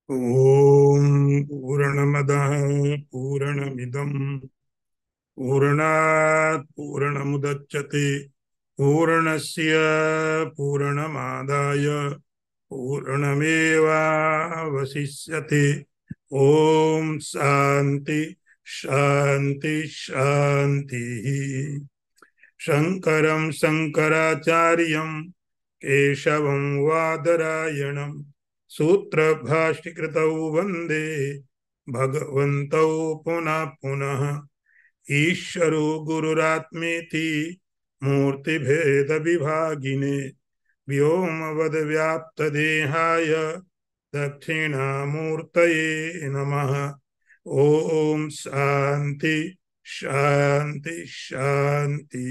ओम पूर्णमदः पूर्णमिदं पूर्णात् पूर्णमुदच्यते पूर्णस्य पूर्णमादाय पूर्णमेवावशिष्यते। ओम शांति शांति शांति। शंकरं शंकराचार्यं केशवं वादरायणं सूत्रभाष्यकृतौ वन्दे भगवन्तौ पुनः पुनः। ईश्वरो गुरुरात्मेति मूर्तिभेद विभागिने व्योमवद्व्याप्तदेहाय दक्षिणामूर्तये नमः। ओम शांति शांति शांति।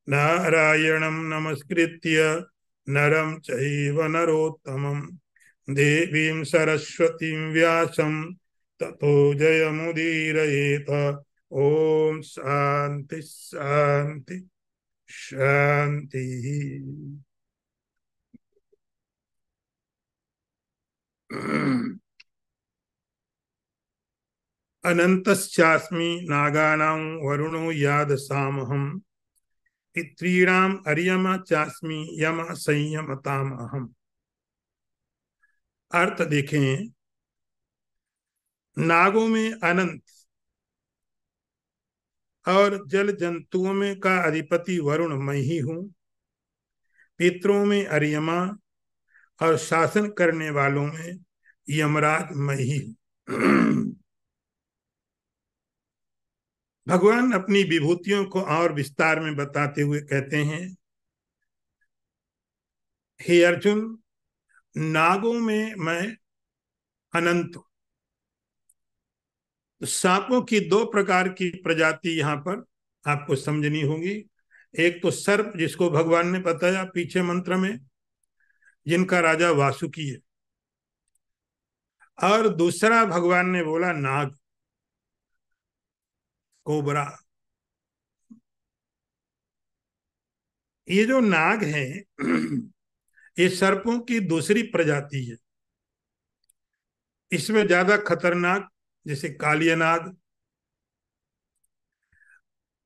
नारायणं नमस्कृत्य नरं चैव नरोत्तमं देवीं सरस्वतीं व्यासं ततो जयमुदीरयेत। ओम शांति शांति शांति। अनन्तश्चास्मि नागानां वरुणो यादसामहम् पितॄणाम् अर्यमा चास्मि यम संयमताम् अहम्। अर्थ देखें, नागों में अनंत और जल जंतुओं में का अधिपति वरुण मैं ही हूं। पितरों में अर्यमा और शासन करने वालों में यमराज मैं ही हूं। भगवान अपनी विभूतियों को और विस्तार में बताते हुए कहते हैं, हे अर्जुन, नागों में मैं अनंत हूं। सांपों की दो प्रकार की प्रजाति यहां पर आपको समझनी होगी। एक तो सर्प, जिसको भगवान ने बताया पीछे मंत्र में, जिनका राजा वासुकी है। और दूसरा भगवान ने बोला नाग, कोबरा। ये जो नाग है ये सर्पों की दूसरी प्रजाति है। इसमें ज्यादा खतरनाक जैसे कालिया नाग,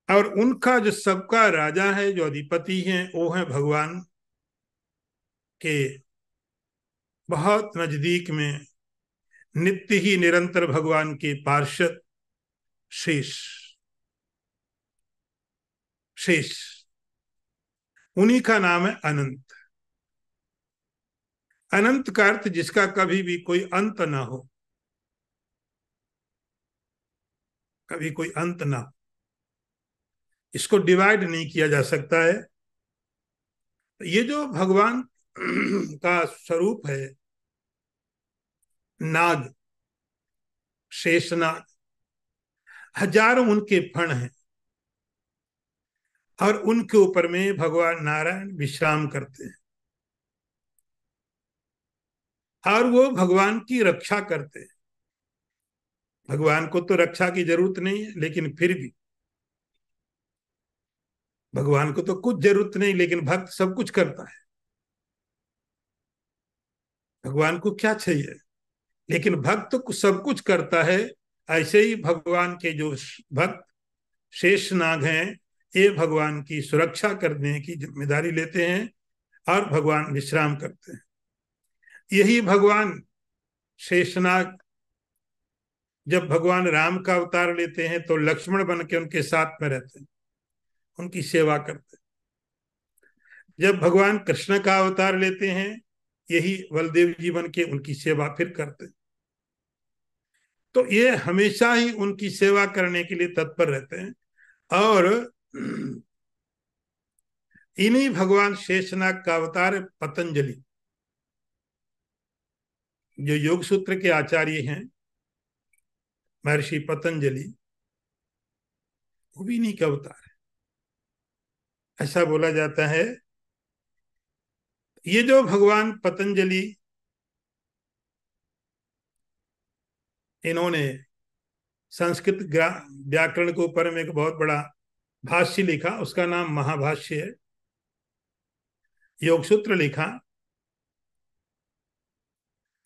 और उनका जो सबका राजा है, जो अधिपति है, वो है भगवान के बहुत नजदीक में नित्य ही निरंतर भगवान के पार्षद शेष। शेष उन्हीं का नाम है अनंत। अनंत का अर्थ जिसका कभी भी कोई अंत ना हो, कभी कोई अंत ना हो। इसको डिवाइड नहीं किया जा सकता है। ये जो भगवान का स्वरूप है नाग, शेषनाग, हजारों उनके फण हैं और उनके ऊपर में भगवान नारायण विश्राम करते हैं और वो भगवान की रक्षा करते हैं। भगवान को तो रक्षा की जरूरत नहीं है, लेकिन फिर भी भगवान को तो कुछ जरूरत नहीं, लेकिन भक्त सब कुछ करता है। भगवान को क्या चाहिए, लेकिन भक्त तो सब कुछ करता है। ऐसे ही भगवान के जो भक्त शेष नाग हैं, ये भगवान की सुरक्षा करने की जिम्मेदारी लेते हैं और भगवान विश्राम करते हैं। यही भगवान शेषनाग जब भगवान राम का अवतार लेते हैं तो लक्ष्मण बन के उनके साथ में रहते हैं, उनकी सेवा करते हैं। जब भगवान कृष्ण का अवतार लेते हैं, यही बलदेव जी बन के उनकी सेवा फिर करते हैं। तो ये हमेशा ही उनकी सेवा करने के लिए तत्पर रहते हैं। और इन्हीं भगवान शेषनाग का अवतार है पतंजलि, जो योग सूत्र के आचार्य हैं, महर्षि पतंजलि। वो भी इन्हीं का अवतार है। ऐसा बोला जाता है। ये जो भगवान पतंजलि, इन्होंने संस्कृत व्याकरण के ऊपर में एक बहुत बड़ा भाष्य लिखा, उसका नाम महाभाष्य है। योग सूत्र लिखा।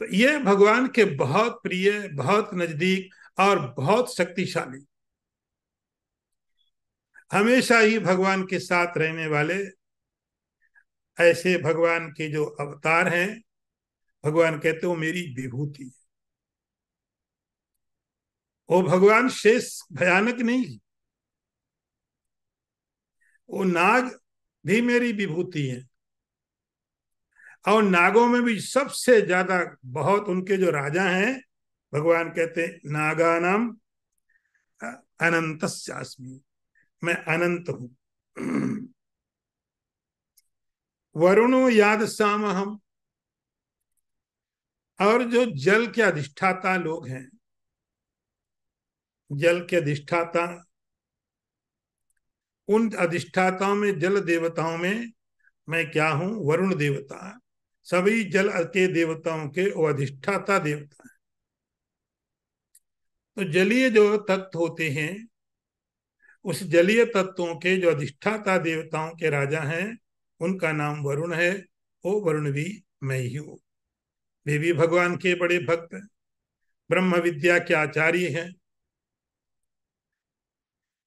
तो ये भगवान के बहुत प्रिय, बहुत नजदीक और बहुत शक्तिशाली, हमेशा ही भगवान के साथ रहने वाले ऐसे भगवान के जो अवतार हैं, भगवान कहते हो मेरी विभूति है। वो भगवान शेष भयानक नहीं, वो नाग भी मेरी विभूति है। और नागों में भी सबसे ज्यादा, बहुत उनके जो राजा हैं, भगवान कहते हैं नागानाम अनंतस्यास्मि, मैं अनंत हूं। वरुणो याद साम हम, और जो जल के अधिष्ठाता लोग हैं, जल के अधिष्ठाता, उन अधिष्ठाताओं में, जल देवताओं में मैं क्या हूं? वरुण देवता। सभी जल के देवताओं के वो अधिष्ठाता देवता है। तो जलीय जो तत्व होते हैं, उस जलीय तत्वों के जो अधिष्ठाता देवताओं के राजा हैं, उनका नाम वरुण है। वो वरुण भी मैं ही हूं। वे भी भगवान के बड़े भक्त, ब्रह्म विद्या के आचार्य हैं।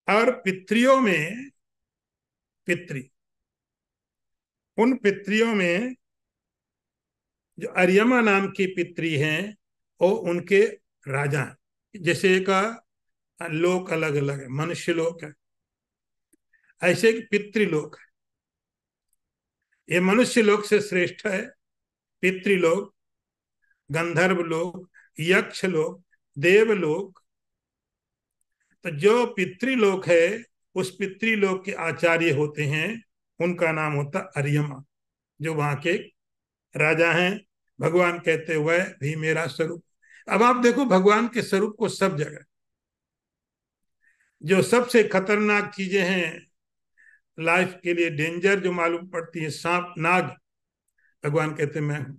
और पितरियों में, पितरी, उन पितरियों में जो अर्यमा नाम की पितरी हैं, वो उनके राजा हैं। जैसे का लोक अलग अलग है, मनुष्य लोक है, ऐसे पितृलोक है। ये मनुष्य लोक से श्रेष्ठ है पितृलोक, गंधर्व लोक, यक्ष लोक, देवलोक। तो जो पितृलोक है, उस पितृलोक के आचार्य होते हैं, उनका नाम होता अर्यमा, जो वहां के राजा हैं। भगवान कहते हुए भी मेरा स्वरूप। अब आप देखो भगवान के स्वरूप को सब जगह, जो सबसे खतरनाक चीजें हैं, लाइफ के लिए डेंजर जो मालूम पड़ती है, सांप, नाग, भगवान कहते मैं हूं।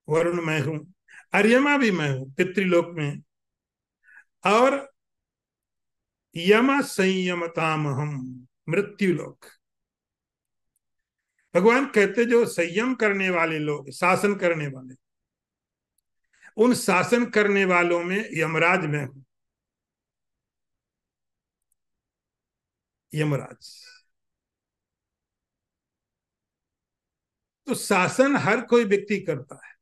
वरुण मैं हूं, अर्यमा भी मैं हूं पितृलोक में। और यम संयमताम हम, मृत्युलोक। भगवान कहते जो संयम करने वाले लोग, शासन करने वाले, उन शासन करने वालों में यमराज में हूं। यमराज तो शासन हर कोई व्यक्ति करता है,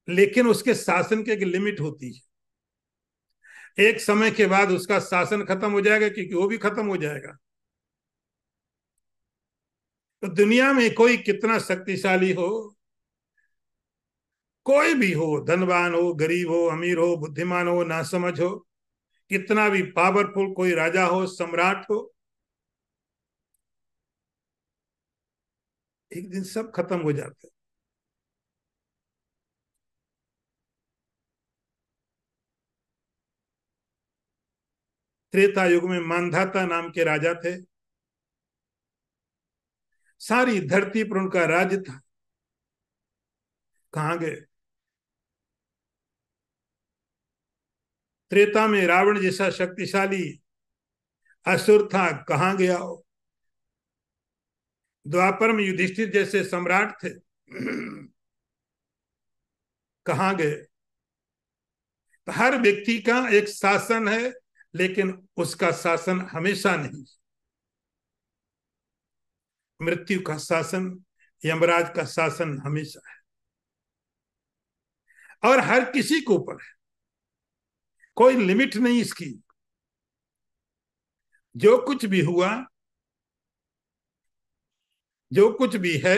लेकिन उसके शासन की एक लिमिट होती है। एक समय के बाद उसका शासन खत्म हो जाएगा, क्योंकि वो भी खत्म हो जाएगा। तो दुनिया में कोई कितना शक्तिशाली हो, कोई भी हो, धनवान हो, गरीब हो, अमीर हो, बुद्धिमान हो, नासमझ हो, कितना भी पावरफुल कोई राजा हो, सम्राट हो, एक दिन सब खत्म हो जाते हैं। त्रेता युग में मानधाता नाम के राजा थे, सारी धरती पर उनका राज्य था। कहां गए? त्रेता में रावण जैसा शक्तिशाली असुर था, कहां गया हो? द्वापर में युधिष्ठिर जैसे सम्राट थे, कहां गए? तो हर व्यक्ति का एक शासन है, लेकिन उसका शासन हमेशा नहीं। मृत्यु का शासन, यमराज का शासन हमेशा है, और हर किसी के ऊपर है, कोई लिमिट नहीं इसकी। जो कुछ भी हुआ, जो कुछ भी है,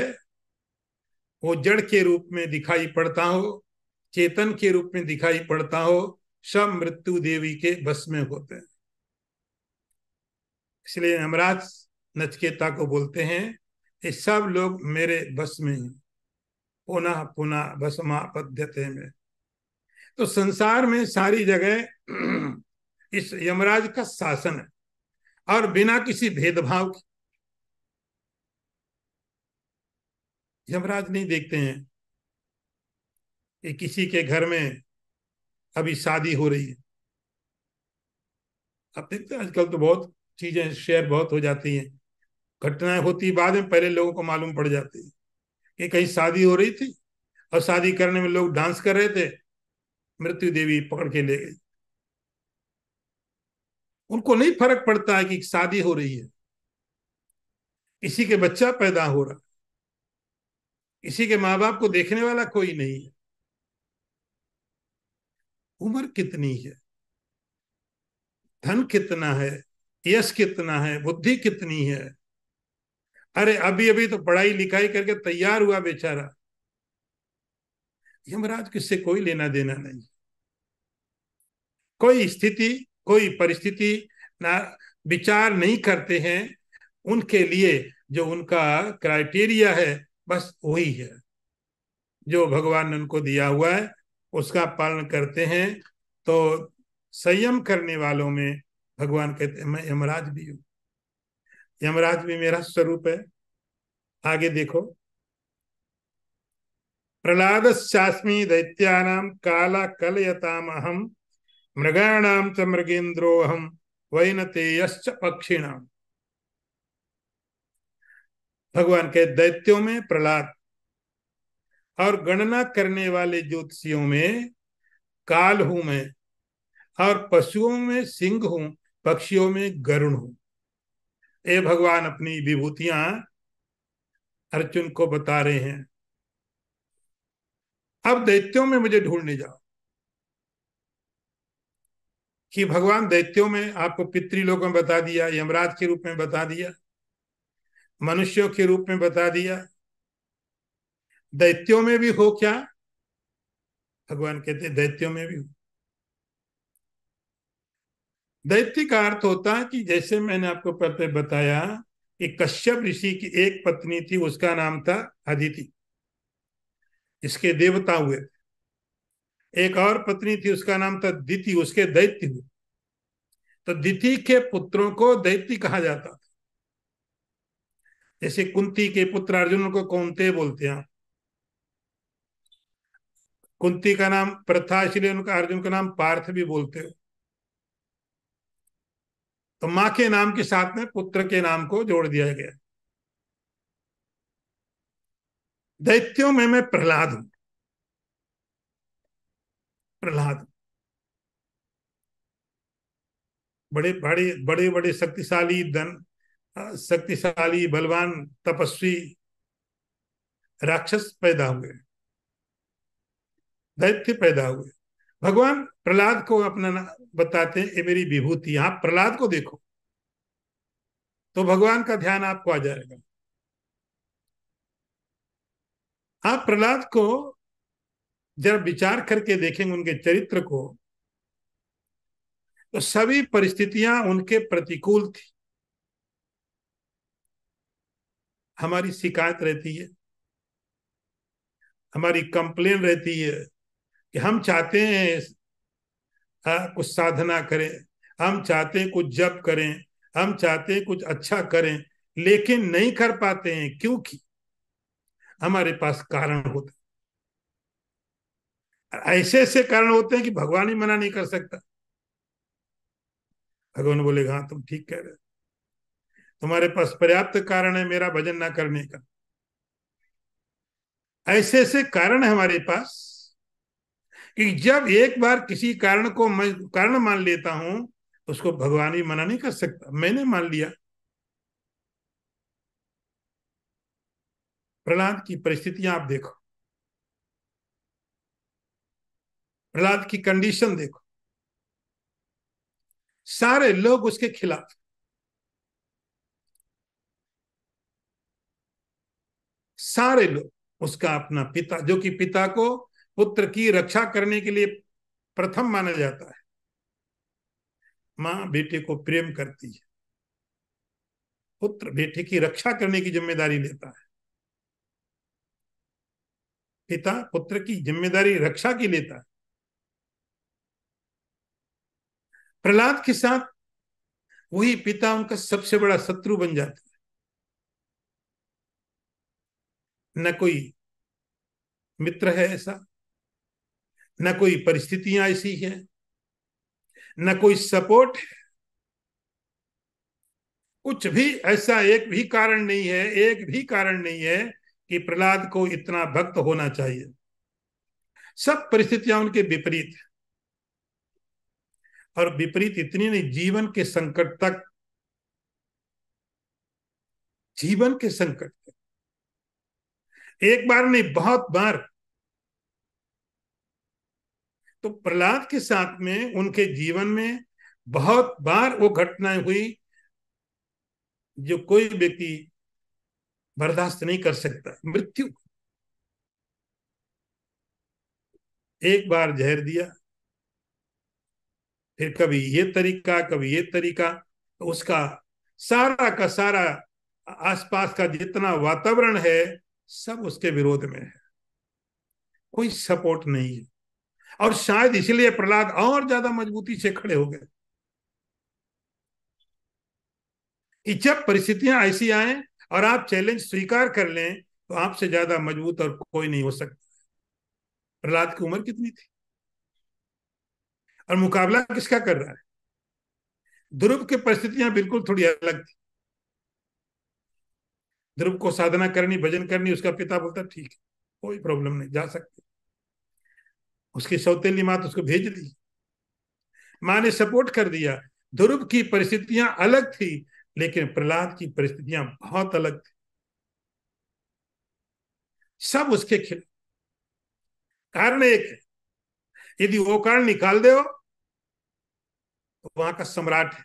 वो जड़ के रूप में दिखाई पड़ता हो, चेतन के रूप में दिखाई पड़ता हो, सब मृत्यु देवी के बस में होते हैं। इसलिए यमराज नचिकेता को बोलते हैं, ये सब लोग मेरे बस में हैं, पुनः पुनः भस्मापद्यते में। तो संसार में सारी जगह इस यमराज का शासन है, और बिना किसी भेदभाव के। यमराज नहीं देखते हैं कि किसी के घर में अभी शादी हो रही है। आप देखते हैं आजकल तो बहुत चीजें शेयर बहुत हो जाती हैं, घटनाएं होती बाद में, पहले लोगों को मालूम पड़ जाती है कि कहीं शादी हो रही थी और शादी करने में लोग डांस कर रहे थे, मृत्यु देवी पकड़ के ले गई। उनको नहीं फर्क पड़ता है कि शादी हो रही है, किसी के बच्चा पैदा हो रहा, किसी के माँ बाप को देखने वाला कोई नहीं है। उम्र कितनी है, धन कितना है, यश कितना है, बुद्धि कितनी है। अरे अभी अभी तो पढ़ाई लिखाई करके तैयार हुआ बेचारा, यमराज किससे कोई लेना देना नहीं। कोई स्थिति, कोई परिस्थिति ना विचार नहीं करते हैं। उनके लिए जो उनका क्राइटेरिया है बस वही है, जो भगवान ने उनको दिया हुआ है उसका पालन करते हैं। तो संयम करने वालों में भगवान कहते हैं मैं यमराज भी हूं, यमराज भी मेरा स्वरूप है। आगे देखो, प्रहलादश्चास्मि दैत्यानां काला कलयतामहम, मृगाणां च मृगेन्द्रोऽहं, वैनतेयश्च पक्षिणाम्। भगवान के दैत्यों में प्रहलाद, और गणना करने वाले ज्योतिषियों में काल हूं मैं, और पशुओं में सिंह हूं, पक्षियों में गरुण हूं। ये भगवान अपनी विभूतियां अर्जुन को बता रहे हैं। अब दैत्यों में मुझे ढूंढने जाओ, कि भगवान दैत्यों में आपको पितृलोक में बता दिया, यमराज के रूप में बता दिया, मनुष्यों के रूप में बता दिया, दैत्यों में भी हो क्या? भगवान कहते दैत्यों में भी हो। दैत्य का अर्थ होता है कि जैसे मैंने आपको पहले बताया कि कश्यप ऋषि की एक पत्नी थी, उसका नाम था अदिति, इसके देवता हुए। एक और पत्नी थी, उसका नाम था दिति, उसके दैत्य हुए। तो दिति के पुत्रों को दैत्य कहा जाता था। जैसे कुंती के पुत्र अर्जुन को कौनते बोलते हैं। कुंती का नाम प्रथा, इसलिए उनका अर्जुन का नाम पार्थ भी बोलते हो। तो मां के नाम के साथ में पुत्र के नाम को जोड़ दिया गया। दैत्यों में मैं प्रहलाद हूं, प्रहलाद। बड़े बड़े बड़े बड़े शक्तिशाली धन, शक्तिशाली बलवान तपस्वी राक्षस पैदा हुए, दैत्य पैदा हुए। भगवान प्रहलाद को अपना बताते हैं ये मेरी विभूति। आप प्रहलाद को देखो तो भगवान का ध्यान आपको आ जाएगा। आप प्रहलाद को जब विचार करके देखेंगे उनके चरित्र को, तो सभी परिस्थितियां उनके प्रतिकूल थी। हमारी शिकायत रहती है, हमारी कंप्लेन रहती है कि हम चाहते हैं कुछ साधना करें, हम चाहते हैं कुछ जप करें, हम चाहते हैं कुछ अच्छा करें, लेकिन नहीं कर पाते हैं क्योंकि हमारे पास कारण होते, ऐसे ऐसे कारण होते हैं कि भगवान ही मना नहीं कर सकता। भगवान बोलेगा हाँ तुम ठीक कह रहे हो, तुम्हारे पास पर्याप्त कारण है मेरा भजन ना करने का। ऐसे ऐसे कारण है हमारे पास कि जब एक बार किसी कारण को मैं कारण मान लेता हूं, उसको भगवान ही मना नहीं कर सकता। मैंने मान लिया। प्रहलाद की परिस्थितियां आप देखो, प्रहलाद की कंडीशन देखो, सारे लोग उसके खिलाफ। सारे लोग, उसका अपना पिता, जो कि पिता को पुत्र की रक्षा करने के लिए प्रथम माना जाता है। मां बेटे को प्रेम करती है, पुत्र बेटे की रक्षा करने की जिम्मेदारी लेता है। पिता पुत्र की जिम्मेदारी रक्षा की लेता है। प्रहलाद के साथ वही पिता उनका सबसे बड़ा शत्रु बन जाता है। न कोई मित्र है ऐसा, न कोई परिस्थितियां ऐसी है, न कोई सपोर्ट है, कुछ भी ऐसा एक भी कारण नहीं है, एक भी कारण नहीं है कि प्रहलाद को इतना भक्त होना चाहिए। सब परिस्थितियां उनके विपरीत, और विपरीत इतनी नहीं, जीवन के संकट तक, जीवन के संकट तक, एक बार नहीं बहुत बार। तो प्रहलाद के साथ में उनके जीवन में बहुत बार वो घटनाएं हुई जो कोई व्यक्ति बर्दाश्त नहीं कर सकता। मृत्यु, एक बार जहर दिया, फिर कभी ये तरीका कभी ये तरीका, तो उसका सारा का सारा आसपास का जितना वातावरण है सब उसके विरोध में है, कोई सपोर्ट नहीं है। और शायद इसलिए प्रहलाद और ज्यादा मजबूती से खड़े हो गए कि जब परिस्थितियां ऐसी आए और आप चैलेंज स्वीकार कर लें तो आपसे ज्यादा मजबूत और कोई नहीं हो सकता। प्रहलाद की उम्र कितनी थी और मुकाबला किसका कर रहा है? ध्रुव की परिस्थितियां बिल्कुल थोड़ी अलग थी। ध्रुव को साधना करनी, भजन करनी, उसका पिता बोलता ठीक है, कोई प्रॉब्लम नहीं, जा सकते। उसकी सौतेली माँ तो उसको भेज दी, माँ ने सपोर्ट कर दिया। ध्रुव की परिस्थितियां अलग थी, लेकिन प्रहलाद की परिस्थितियां बहुत अलग थी, सब उसके खिलाफ। कारण एक है, यदि वो कारण निकाल दो तो वहां का सम्राट है।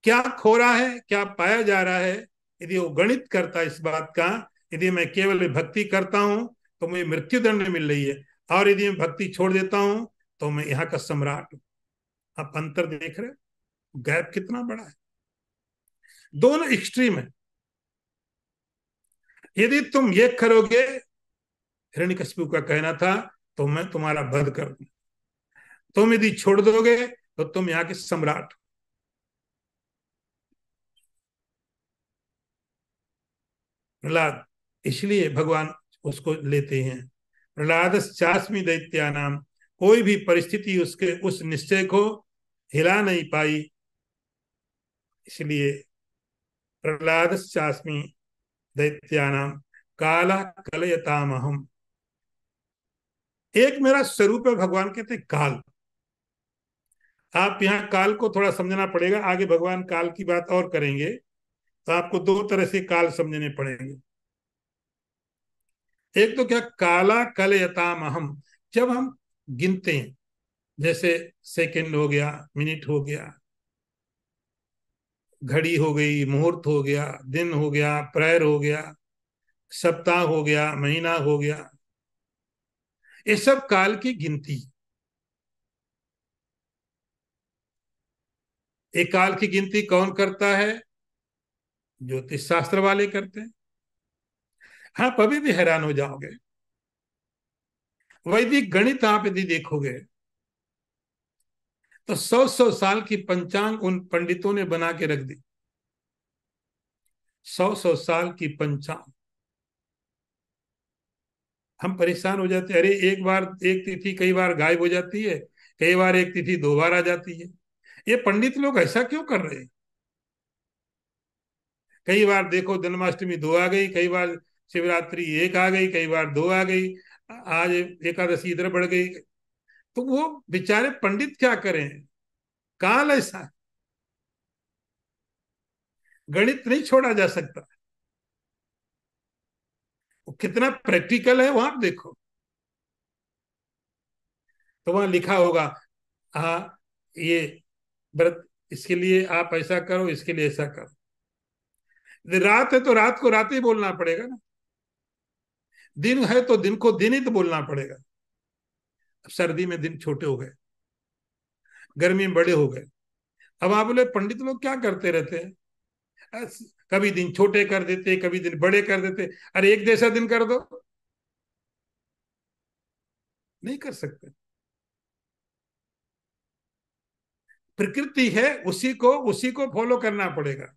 क्या खो रहा है, क्या पाया जा रहा है? यदि वो गणित करता है इस बात का, यदि मैं केवल भक्ति करता हूं तो मुझे मृत्यु दंड मिल रही है, और यदि मैं भक्ति छोड़ देता हूं तो मैं यहाँ का सम्राट हूं। आप अंतर देख रहे हो, गैप कितना बड़ा है, दोनों एक्सट्रीम है। यदि तुम ये करोगे, हिरण्यकशिपु का कहना था, तो मैं तुम्हारा वध कर दूं। तुम यदि छोड़ दोगे तो तुम यहाँ के सम्राट। प्रहलाद, इसलिए भगवान उसको लेते हैं। प्रहलाद चास्मी दैत्या नाम, कोई भी परिस्थिति उसके उस निश्चय को हिला नहीं पाई। इसलिए प्रहलाद चास्मी दैत्या नाम काला कलयताम हम। एक मेरा स्वरूप है, भगवान कहते हैं काल। आप यहाँ काल को थोड़ा समझना पड़ेगा, आगे भगवान काल की बात और करेंगे, तो आपको दो तरह से काल समझने पड़ेंगे। एक तो क्या, काला कलयताम हम, जब हम गिनते हैं, जैसे सेकंड हो गया, मिनट हो गया, घड़ी हो गई, मुहूर्त हो गया, दिन हो गया, प्रहर हो गया, सप्ताह हो गया, महीना हो गया, ये सब काल की गिनती। ये काल की गिनती कौन करता है? ज्योतिष शास्त्र वाले करते हैं। हाँ, अभी भी हैरान हो जाओगे, वैदिक गणित आप यदि देखोगे तो 100 100 साल की पंचांग उन पंडितों ने बना के रख दी। 100 100 साल की पंचांग। हम परेशान हो जाते हैं, अरे एक बार एक तिथि कई बार गायब हो जाती है, कई बार एक तिथि 2 बार आ जाती है। ये पंडित लोग ऐसा क्यों कर रहे हैं? कई बार देखो जन्माष्टमी 2 आ गई, कई बार शिवरात्रि 1 आ गई, कई बार 2 आ गई, आज एकादशी इधर बढ़ गई। तो वो बेचारे पंडित क्या करें? काल ऐसा है, गणित नहीं छोड़ा जा सकता। वो कितना प्रैक्टिकल है वहां देखो। तो वहां लिखा होगा, हाँ ये व्रत, इसके लिए आप ऐसा करो, इसके लिए ऐसा करो। रात है तो रात को रात ही बोलना पड़ेगा ना, दिन है तो दिन को दिन ही तो बोलना पड़ेगा। अब सर्दी में दिन छोटे हो गए, गर्मी में बड़े हो गए। अब आप बोले पंडित लोग क्या करते रहते हैं, कभी दिन छोटे कर देते, कभी दिन बड़े कर देते। अरे एक जैसा दिन कर दो, नहीं कर सकते। प्रकृति है, उसी को फॉलो करना पड़ेगा।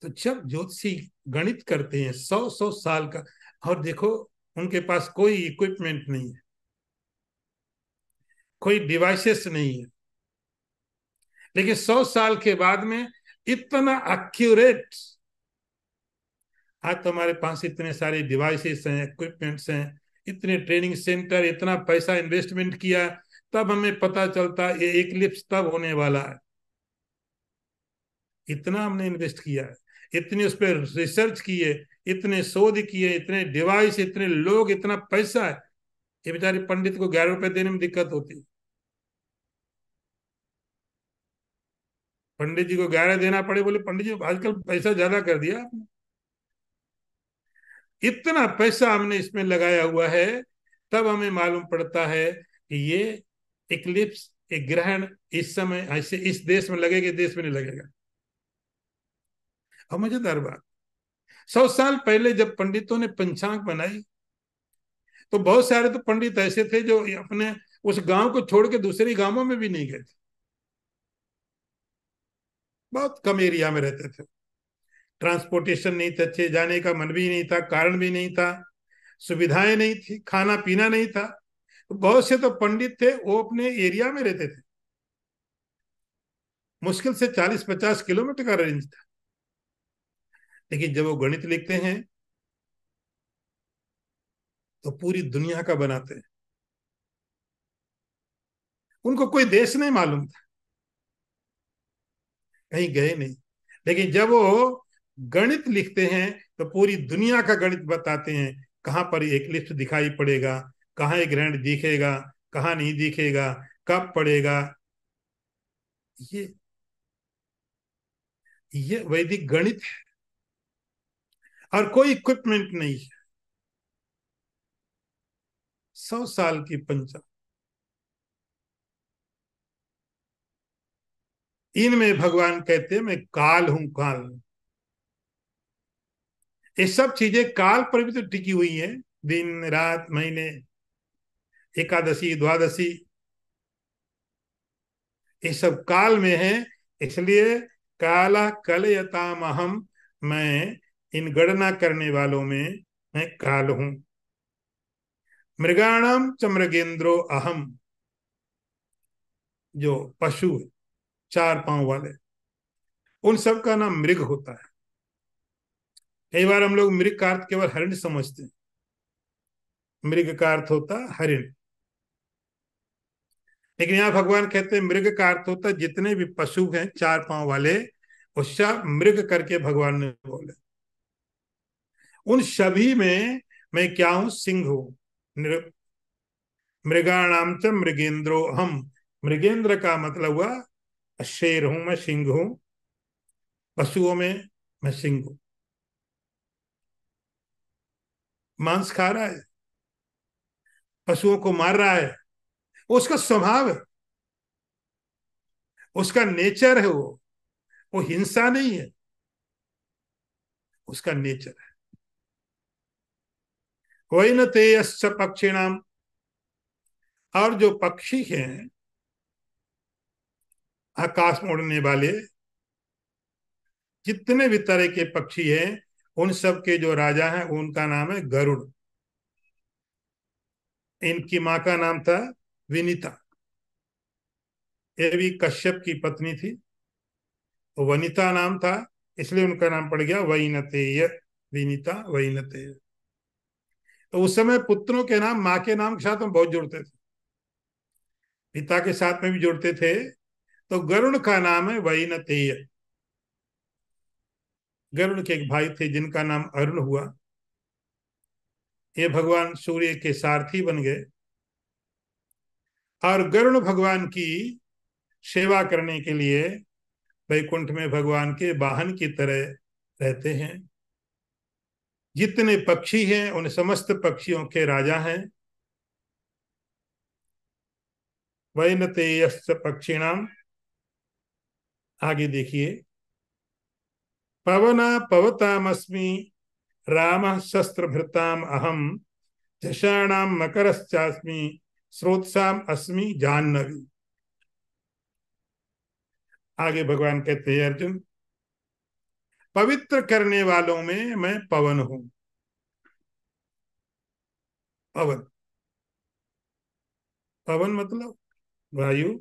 तो जब ज्योतिषी गणित करते हैं 100 100 साल का, और देखो उनके पास कोई इक्विपमेंट नहीं है, कोई डिवाइसेस नहीं है, लेकिन 100 साल के बाद में इतना एक्यूरेट, आज तो हमारे पास इतने सारे डिवाइसेस हैं, इक्विपमेंट्स हैं, इतने ट्रेनिंग सेंटर, इतना पैसा इन्वेस्टमेंट किया, तब हमें पता चलता ये इक्लिप्स तब होने वाला है। इतना हमने इन्वेस्ट किया है, इतनी उस पर रिसर्च किए, इतने शोध किए, इतने डिवाइस, इतने लोग, इतना पैसा है। ये बेचारे पंडित को 11 रुपए देने में दिक्कत होती है। पंडित जी को 11 देना पड़े, बोले पंडित जी आजकल पैसा ज्यादा कर दिया आपने। इतना पैसा हमने इसमें लगाया हुआ है, तब हमें मालूम पड़ता है कि ये इक्लिप्स, एक ग्रहण इस समय ऐसे इस देश में लगेगा, देश में नहीं लगेगा। और मजेदार बात, 100 साल पहले जब पंडितों ने पंचांग बनाई, तो बहुत सारे तो पंडित ऐसे थे जो अपने उस गांव को छोड़ के दूसरे गांवों में भी नहीं गए थे, बहुत कम एरिया में रहते थे। ट्रांसपोर्टेशन नहीं थे, अच्छे जाने का मन भी नहीं था, कारण भी नहीं था, सुविधाएं नहीं थी, खाना पीना नहीं था। तो बहुत से तो पंडित थे वो अपने एरिया में रहते थे, मुश्किल से 40-50 किलोमीटर का रेंज था। लेकिन जब वो गणित लिखते हैं तो पूरी दुनिया का बनाते हैं। उनको कोई देश नहीं मालूम था, कहीं गए नहीं, लेकिन जब वो गणित लिखते हैं तो पूरी दुनिया का गणित बताते हैं, कहां पर एक्लिप्स दिखाई पड़ेगा, कहाँ एक ग्रहण दिखेगा, कहाँ नहीं दिखेगा, कब पड़ेगा। ये ये वैदिक गणित है, और कोई इक्विपमेंट नहीं है। 100 साल की पंचा, इनमें भगवान कहते हैं मैं काल हूं, काल। ये सब चीजें काल पर भी तो टिकी हुई है, दिन रात महीने, एकादशी द्वादशी, ये सब काल में है। इसलिए काला कलयताम अहम, मैं इन गणना करने वालों में मैं काल हूं। मृगाणाम च मृगेंद्रो अहम, जो पशु है 4 पांव वाले, उन सब का नाम मृग होता है। कई बार हम लोग मृग का अर्थ केवल हरिण समझते हैं, मृग का अर्थ होता है हरिण। लेकिन यहाँ भगवान कहते हैं मृग का अर्थ होता है जितने भी पशु हैं 4 पांव वाले, वो सब मृग करके भगवान ने बोले। उन सभी में मैं क्या हूं, सिंह हूं। मृगाणाम च मृगेंद्रो हम, मृगेंद्र का मतलब हुआ शेर हूं, मैं सिंह हूं। पशुओं में मैं सिंह हूं। मांस खा रहा है, पशुओं को मार रहा है, उसका स्वभाव है, उसका नेचर है। वो हिंसा नहीं है, उसका नेचर है। वही न तेयश्च पक्षिणाम, और जो पक्षी हैं आकाश में उड़ने वाले, जितने भी तरह के पक्षी हैं, उन सब के जो राजा हैं उनका नाम है गरुड़। इनकी माँ का नाम था विनीता, ये भी कश्यप की पत्नी थी, तो वनिता नाम था, इसलिए उनका नाम पड़ गया वैनतेय। विनीता वैनतेय। तो उस समय पुत्रों के नाम माँ के नाम के साथ हम बहुत जोड़ते थे, पिता के साथ में भी जोड़ते थे। तो गरुड़ का नाम है वैनतेय। गरुड़ के एक भाई थे जिनका नाम अरुण हुआ, ये भगवान सूर्य के सारथी बन गए, और गरुड़ भगवान की सेवा करने के लिए वैकुंठ में भगवान के वाहन की तरह रहते हैं। जितने पक्षी हैं उन समस्त पक्षियों के राजा हैं। वैनतेयश्च पक्षिणाम, आगे देखिए, पवना पवतामस्मि, राम शस्त्रभृताम अहम, झषाणाम मकरश्चास्मि, स्रोतसाम अस्मि जाह्नवी। आगे भगवान कहते हैं अर्जुन, पवित्र करने वालों में मैं पवन हूं। पवन, पवन मतलब वायु,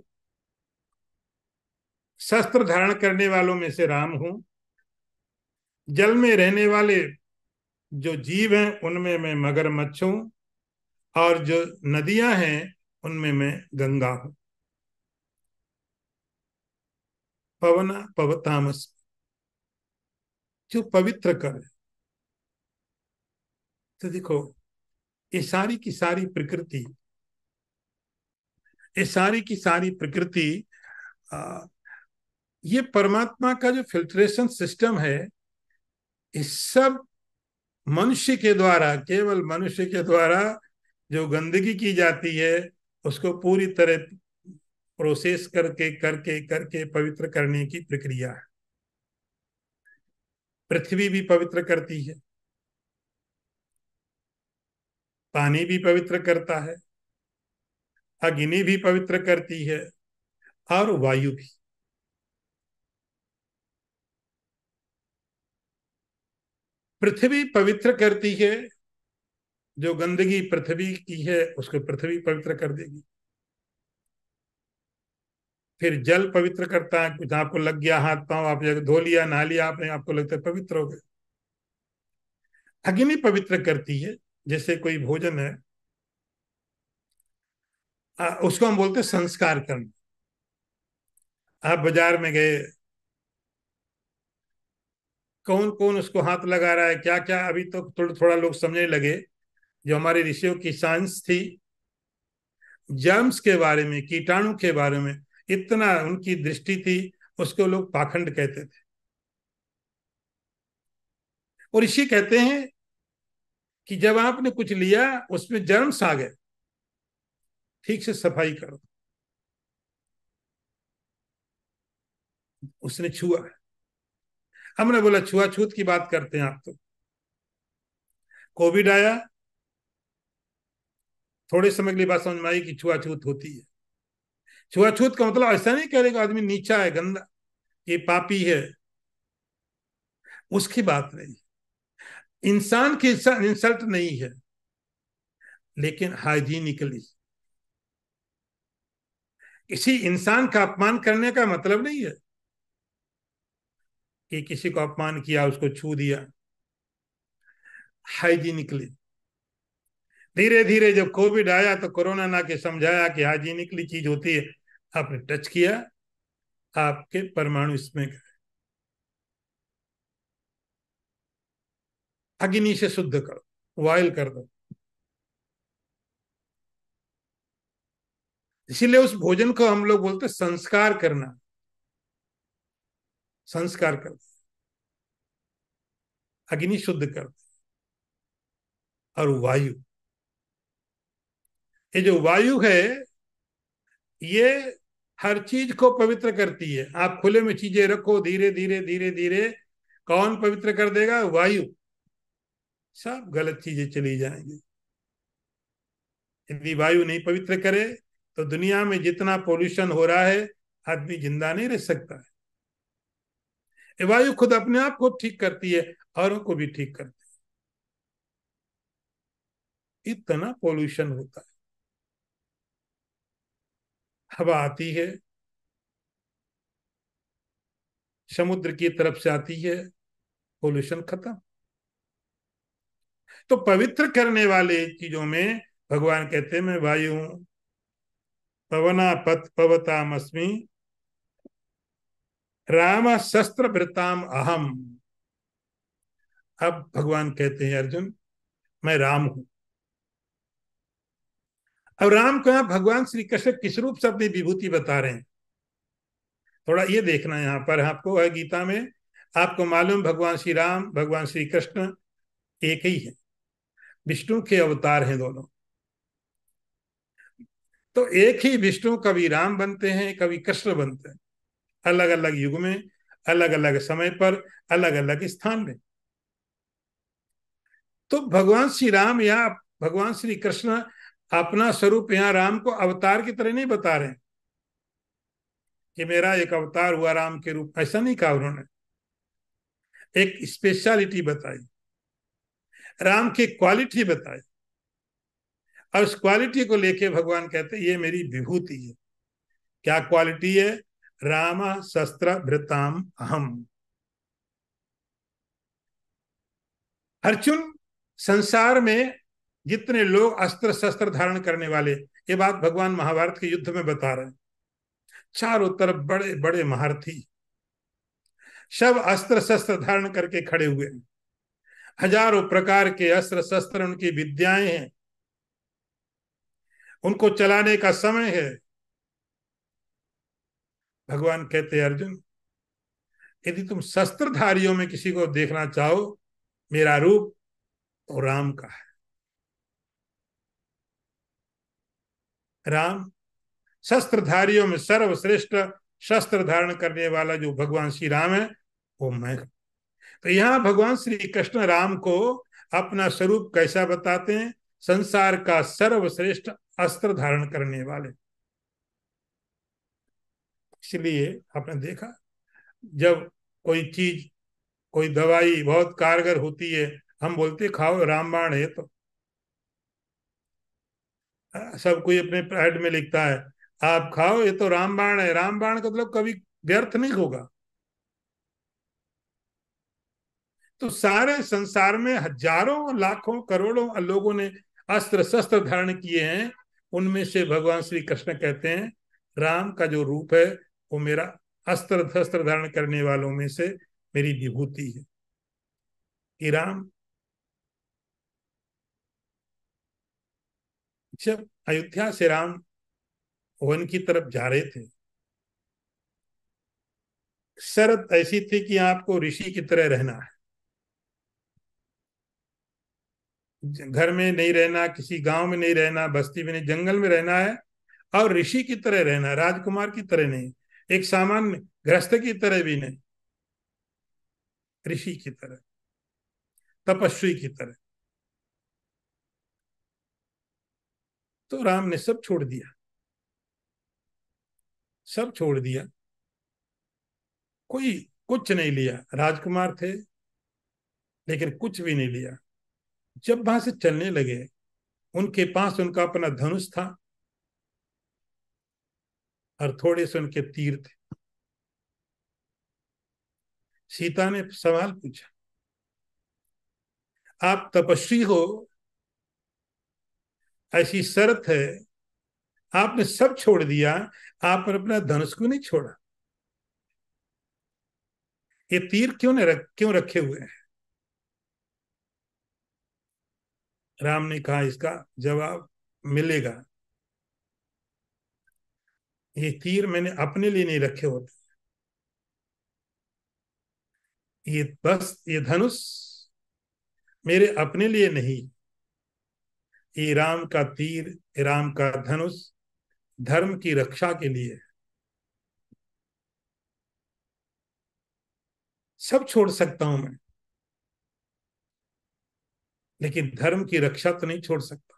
शस्त्र धारण करने वालों में से राम हूं, जल में रहने वाले जो जीव हैं उनमें मैं मगरमच्छ हूं, और जो नदियां हैं उनमें मैं गंगा हूं। पवना पवतामस, जो पवित्र कर। तो देखो, ये सारी की सारी प्रकृति, ये सारी की सारी प्रकृति, आ, ये परमात्मा का जो फिल्ट्रेशन सिस्टम है, इस सब मनुष्य के द्वारा, केवल मनुष्य के द्वारा जो गंदगी की जाती है उसको पूरी तरह प्रोसेस करके करके करके पवित्र करने की प्रक्रिया है। पृथ्वी भी पवित्र करती है, पानी भी पवित्र करता है, अग्नि भी पवित्र करती है, और वायु भी। पृथ्वी पवित्र करती है, जो गंदगी पृथ्वी की है उसको पृथ्वी पवित्र कर देगी। फिर जल पवित्र करता है, कुछ आपको लग गया हाथ पांव, आप धो लिया, नहा लिया आपने, आपको लगता है पवित्र हो गए। अग्नि पवित्र करती है, जैसे कोई भोजन है, उसको हम बोलते हैं संस्कार करना। आप बाजार में गए, कौन कौन उसको हाथ लगा रहा है, क्या क्या, अभी तो थोड़ा थोड़ा लोग समझने लगे। जो हमारे ऋषियों की साइंस थी, जर्म्स के बारे में, कीटाणु के बारे में इतना उनकी दृष्टि थी, उसको लोग पाखंड कहते थे। और ऋषि कहते हैं कि जब आपने कुछ लिया उसमें जर्म्स आ गए, ठीक से सफाई करो। उसने छुआ, हमने बोला छुआछूत की बात करते हैं आप तो। कोविड आया, थोड़े समय के लिए बात समझ में आई कि छुआछूत होती है। छुआछूत का मतलब ऐसा नहीं करेगा आदमी नीचा है, गंदा, ये पापी है, उसकी बात नहीं। इंसान की इंसल्ट नहीं है, लेकिन हाइजीनिकली किसी इंसान का अपमान करने का मतलब नहीं है कि किसी को अपमान किया उसको छू दिया। हाइजीनिकली, धीरे धीरे जब कोविड आया तो कोरोना ना के समझाया कि हाइजीनिकली चीज होती है। आपने टच किया, आपके परमाणु इसमें गए। अग्नि से शुद्ध करो, बॉयल कर दो। इसीलिए उस भोजन को हम लोग बोलते संस्कार करना। संस्कार कर, अग्नि शुद्ध कर। और वायु, ये जो वायु है, ये हर चीज को पवित्र करती है। आप खुले में चीजें रखो, धीरे धीरे धीरे धीरे कौन पवित्र कर देगा? वायु। सब गलत चीजें चली जाएंगी। यदि वायु नहीं पवित्र करे तो दुनिया में जितना पोल्यूशन हो रहा है, आदमी जिंदा नहीं रह सकता है। ये वायु खुद अपने आप को ठीक करती है, औरों को भी ठीक करती है। इतना पोल्यूशन होता है। हवा आती है, समुद्र की तरफ से आती है, पोल्यूशन खत्म। तो पवित्र करने वाले चीजों में भगवान कहते हैं मैं वायु हूं, पवना पत पवतामस्मि, राम शस्त्र भृताम अहम। अब भगवान कहते हैं अर्जुन, मैं राम हूं। अब राम को यहाँ भगवान श्री कृष्ण किस रूप से अपनी विभूति बता रहे हैं, थोड़ा ये देखना यहाँ पर आपको है। गीता में आपको मालूम, भगवान श्री राम भगवान श्री कृष्ण एक ही है, विष्णु के अवतार हैं दोनों। तो एक ही विष्णु कभी राम बनते हैं, कभी कृष्ण बनते हैं, अलग अलग युग में, अलग अलग समय पर, अलग अलग स्थान में। तो भगवान श्री राम या भगवान श्री कृष्ण अपना स्वरूप यहाँ राम को अवतार की तरह नहीं बता रहे कि मेरा एक अवतार हुआ राम के रूप, ऐसा नहीं कहा उन्होंने। एक स्पेशलिटी बताई, राम की क्वालिटी बताई, और उस क्वालिटी को लेके भगवान कहते हैं ये मेरी विभूति है। क्या क्वालिटी है? राम शस्त्र भृताम अहम। अर्जुन, संसार में जितने लोग अस्त्र शस्त्र धारण करने वाले, ये बात भगवान महाभारत के युद्ध में बता रहे हैं, चारों तरफ बड़े बड़े महारथी, सब अस्त्र शस्त्र धारण करके खड़े हुए हैं। हजारों प्रकार के अस्त्र शस्त्र, उनकी विद्याएं हैं, उनको चलाने का समय है। भगवान कहते हैं, अर्जुन, यदि तुम शस्त्रधारियों में किसी को देखना चाहो, मेरा रूप तो राम का है। राम शस्त्रधारियों में सर्वश्रेष्ठ शस्त्र धारण करने वाला जो भगवान श्री राम है, वो मैं। तो यहां भगवान श्री कृष्ण राम को अपना स्वरूप कैसा बताते हैं? संसार का सर्वश्रेष्ठ अस्त्र धारण करने वाले। इसलिए आपने देखा, जब कोई चीज, कोई दवाई बहुत कारगर होती है, हम बोलते खाओ, रामबाण है, तो सब कोई अपने पैड में लिखता है, आप खाओ, ये तो रामबाण है। रामबाण का मतलब कभी व्यर्थ नहीं होगा। तो सारे संसार में हजारों लाखों करोड़ों लोगों ने अस्त्र शस्त्र धारण किए हैं, उनमें से भगवान श्री कृष्ण कहते हैं, राम का जो रूप है वो मेरा अस्त्र शस्त्र धारण करने वालों में से मेरी विभूति है। कि राम जब अयोध्या से राम वन की तरफ जा रहे थे, शर्त ऐसी थी कि आपको ऋषि की तरह रहना है, घर में नहीं रहना, किसी गांव में नहीं रहना, बस्ती में नहीं, जंगल में रहना है, और ऋषि की तरह रहना है, राजकुमार की तरह नहीं, एक सामान्य गृहस्थ की तरह भी नहीं, ऋषि की तरह, तपस्वी की तरह। तो राम ने सब छोड़ दिया, सब छोड़ दिया, कोई कुछ नहीं लिया। राजकुमार थे लेकिन कुछ भी नहीं लिया। जब वहां से चलने लगे, उनके पास उनका अपना धनुष था और थोड़े से उनके तीर थे। सीता ने सवाल पूछा, आप तपस्वी हो, ऐसी शर्त है, आपने सब छोड़ दिया, आपने अपना धनुष क्यों नहीं छोड़ा? ये तीर क्यों रखे हुए हैं? राम ने कहा, इसका जवाब मिलेगा। ये तीर मैंने अपने लिए नहीं रखे होते, ये बस, ये धनुष मेरे अपने लिए नहीं, ये राम का तीर, ये राम का धनुष धर्म की रक्षा के लिए। सब छोड़ सकता हूं मैं, लेकिन धर्म की रक्षा तो नहीं छोड़ सकता।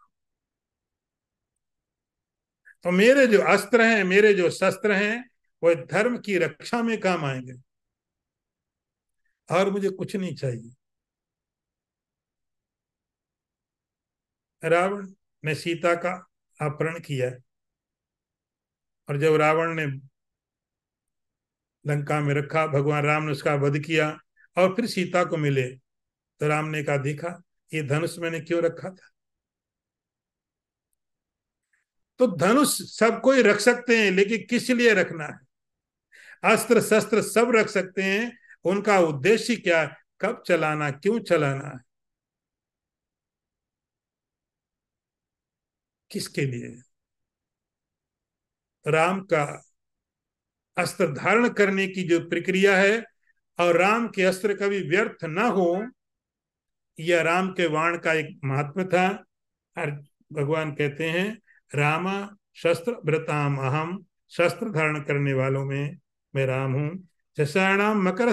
तो मेरे जो अस्त्र हैं, मेरे जो शस्त्र हैं, वो धर्म की रक्षा में काम आएंगे, और मुझे कुछ नहीं चाहिए। रावण ने सीता का अपहरण किया, और जब रावण ने लंका में रखा, भगवान राम ने उसका वध किया और फिर सीता को मिले, तो राम ने कहा, देखा ये धनुष मैंने क्यों रखा था। तो धनुष सब कोई रख सकते हैं, लेकिन किस लिए रखना है? अस्त्र शस्त्र सब रख सकते हैं, उनका उद्देश्य क्या, कब चलाना, क्यों चलाना है, किसके लिए? राम का अस्त्र धारण करने की जो प्रक्रिया है, और राम के अस्त्र कभी व्यर्थ ना हो, यह राम के वाण का एक महात्म था। और भगवान कहते हैं, रामा शस्त्र भृताम अहम, शस्त्र धारण करने वालों में मैं राम हूं। जसाणाम मकर,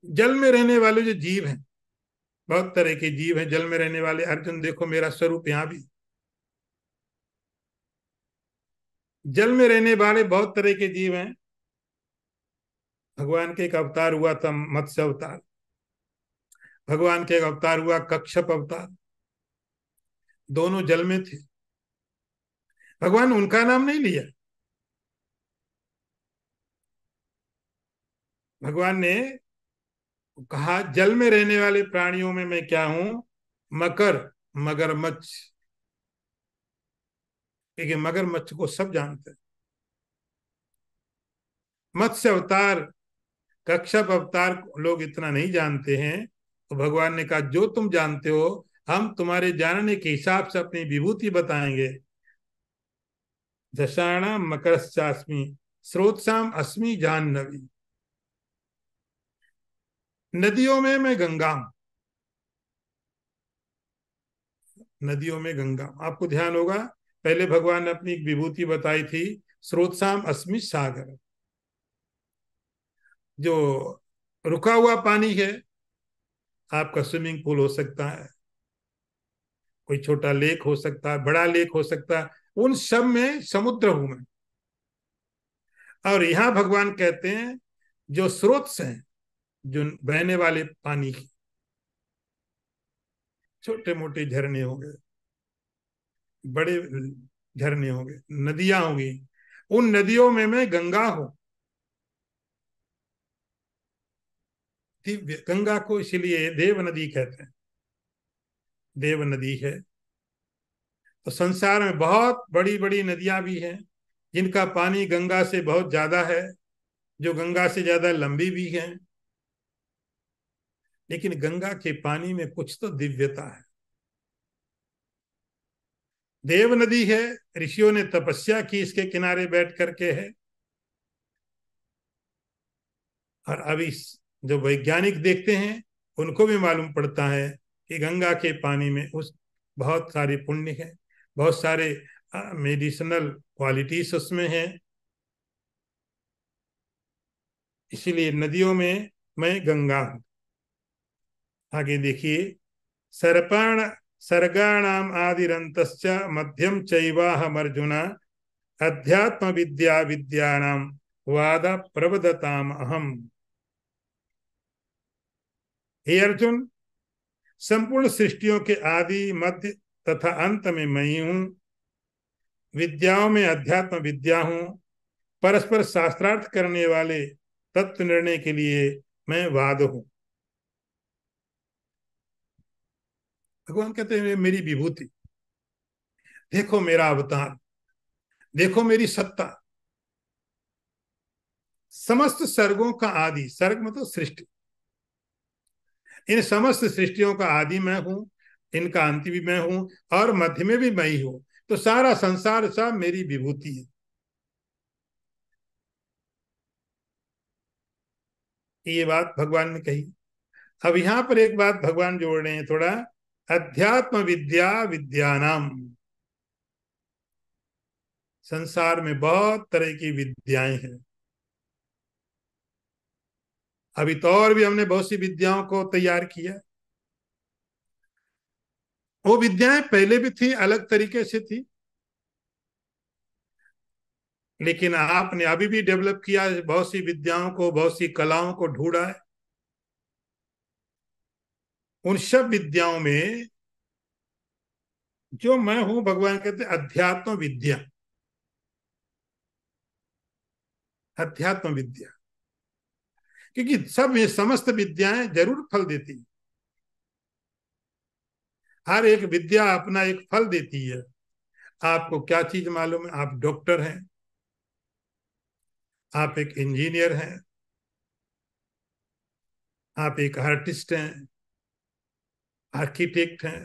जल में रहने वाले जो जीव हैं, बहुत तरह के जीव हैं जल में रहने वाले। अर्जुन देखो, मेरा स्वरूप यहां भी, जल में रहने वाले बहुत तरह के जीव हैं। भगवान के एक अवतार हुआ था मत्स्य अवतार, भगवान के एक अवतार हुआ कच्छप अवतार, दोनों जल में थे। भगवान ने उनका नाम नहीं लिया। भगवान ने कहा जल में रहने वाले प्राणियों में मैं क्या हूं, मकर, मगरमच्छ। क्योंकि मगरमच्छ को सब जानते हैं। मत्स्य अवतार, कच्छप अवतार लोग इतना नहीं जानते हैं। तो भगवान ने कहा जो तुम जानते हो, हम तुम्हारे जानने के हिसाब से अपनी विभूति बताएंगे। दशाणाम मकरश्चास्मि, स्रोतसाम अस्मि जाह्नवी। नदियों में मैं गंगा हूं। नदियों में गंगा, आपको ध्यान होगा पहले भगवान ने अपनी एक विभूति बताई थी, स्रोतसाम अस्मि सागर। जो रुका हुआ पानी है, आपका स्विमिंग पूल हो सकता है, कोई छोटा लेक हो सकता है, बड़ा लेक हो सकता है, उन सब में समुद्र हूं मैं। और यहां भगवान कहते हैं जो स्रोत हैं, जो बहने वाले पानी की छोटे मोटे झरने हो गए, बड़े झरने हो गए, नदियां होंगी, उन नदियों में मैं गंगा हूं। दिव्य गंगा को इसलिए देव नदी कहते हैं, देव नदी है। तो संसार में बहुत बड़ी बड़ी नदियां भी हैं जिनका पानी गंगा से बहुत ज्यादा है, जो गंगा से ज्यादा लंबी भी हैं। लेकिन गंगा के पानी में कुछ तो दिव्यता है। देव नदी है, ऋषियों ने तपस्या की इसके किनारे बैठ करके है। और अभी जो वैज्ञानिक देखते हैं उनको भी मालूम पड़ता है कि गंगा के पानी में उस बहुत सारे पुण्य है, बहुत सारे मेडिसिनल क्वालिटीज उसमें है। इसीलिए नदियों में मैं गंगा हूं। आगे देखिए, सर्पाण सर्गाणाम आदिरंतश्च मध्यम चैवाहम अर्जुन, अध्यात्म विद्या विद्यानाम वाद प्रवदताम अहम। हे अर्जुन, संपूर्ण सृष्टियों के आदि मध्य तथा अंत में मैं ही हूं। विद्याओं में अध्यात्म विद्या हूं। परस्पर शास्त्रार्थ करने वाले तत्व निर्णय के लिए मैं वाद हूं। भगवान कहते हैं मेरी विभूति, देखो मेरा अवतार, देखो मेरी सत्ता। समस्त सर्गों का आदि, सर्ग मतलब सृष्टि, इन समस्त सृष्टियों का आदि मैं हूं, इनका अंत भी मैं हूं, और मध्य में भी मैं ही हूं। तो सारा संसार सब मेरी विभूति है। ये बात भगवान ने कही। अब यहां पर एक बात भगवान जोड़ रहे हैं थोड़ा, अध्यात्म विद्या विद्यानाम। संसार में बहुत तरह की विद्याएं हैं। अभी तो और भी हमने बहुत सी विद्याओं को तैयार किया। वो विद्याएं पहले भी थी, अलग तरीके से थी, लेकिन आपने अभी भी डेवलप किया है, बहुत सी विद्याओं को, बहुत सी कलाओं को ढूंढा है। उन सब विद्याओं में जो मैं हूं, भगवान कहते हैं अध्यात्म विद्या। अध्यात्म विद्या, क्योंकि सब ये समस्त विद्याएं जरूर फल देती, हर एक विद्या अपना एक फल देती है। आपको क्या चीज मालूम है? आप डॉक्टर हैं, आप एक इंजीनियर हैं, आप एक आर्टिस्ट हैं, आर्किटेक्ट हैं।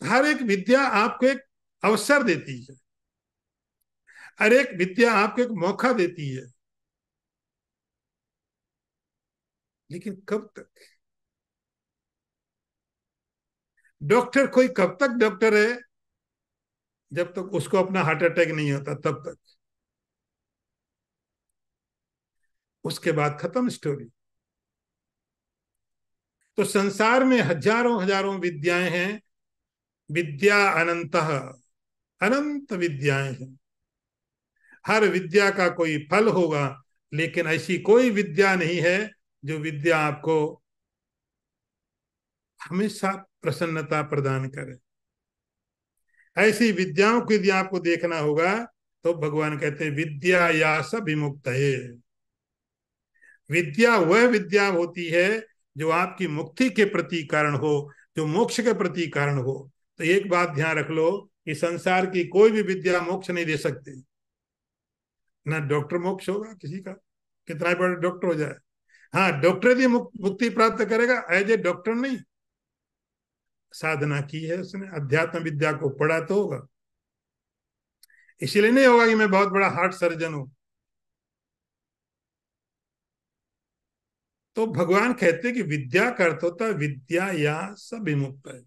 हर एक विद्या आपको एक अवसर देती है, हर एक विद्या आपको एक मौका देती है। लेकिन कब तक? डॉक्टर कोई कब तक डॉक्टर है? जब तक उसको अपना हार्ट अटैक नहीं होता तब तक। उसके बाद खत्म स्टोरी। तो संसार में हजारों हजारों विद्याएं हैं। विद्या अनंत, अनंत विद्याएं हैं। हर विद्या का कोई फल होगा, लेकिन ऐसी कोई विद्या नहीं है जो विद्या आपको हमेशा प्रसन्नता प्रदान करे। ऐसी विद्याओं को यदि आपको देखना होगा तो भगवान कहते हैं विद्या या स विमुक्त है। विद्या वह विद्या होती है जो आपकी मुक्ति के प्रति कारण हो, जो मोक्ष के प्रति कारण हो। तो एक बात ध्यान रख लो कि संसार की कोई भी विद्या मोक्ष नहीं दे सकती। ना डॉक्टर मोक्ष होगा किसी का, कितना बड़ा डॉक्टर हो जाए। हाँ, डॉक्टर यदि मुक्ति प्राप्त करेगा एज ए डॉक्टर नहीं, साधना की है उसने, अध्यात्म विद्या को पढ़ा तो होगा। इसीलिए नहीं होगा कि मैं बहुत बड़ा हार्ट सर्जन हूं। तो भगवान कहते हैं कि विद्या का अर्थ होता है विद्या या सब विमुक्त है,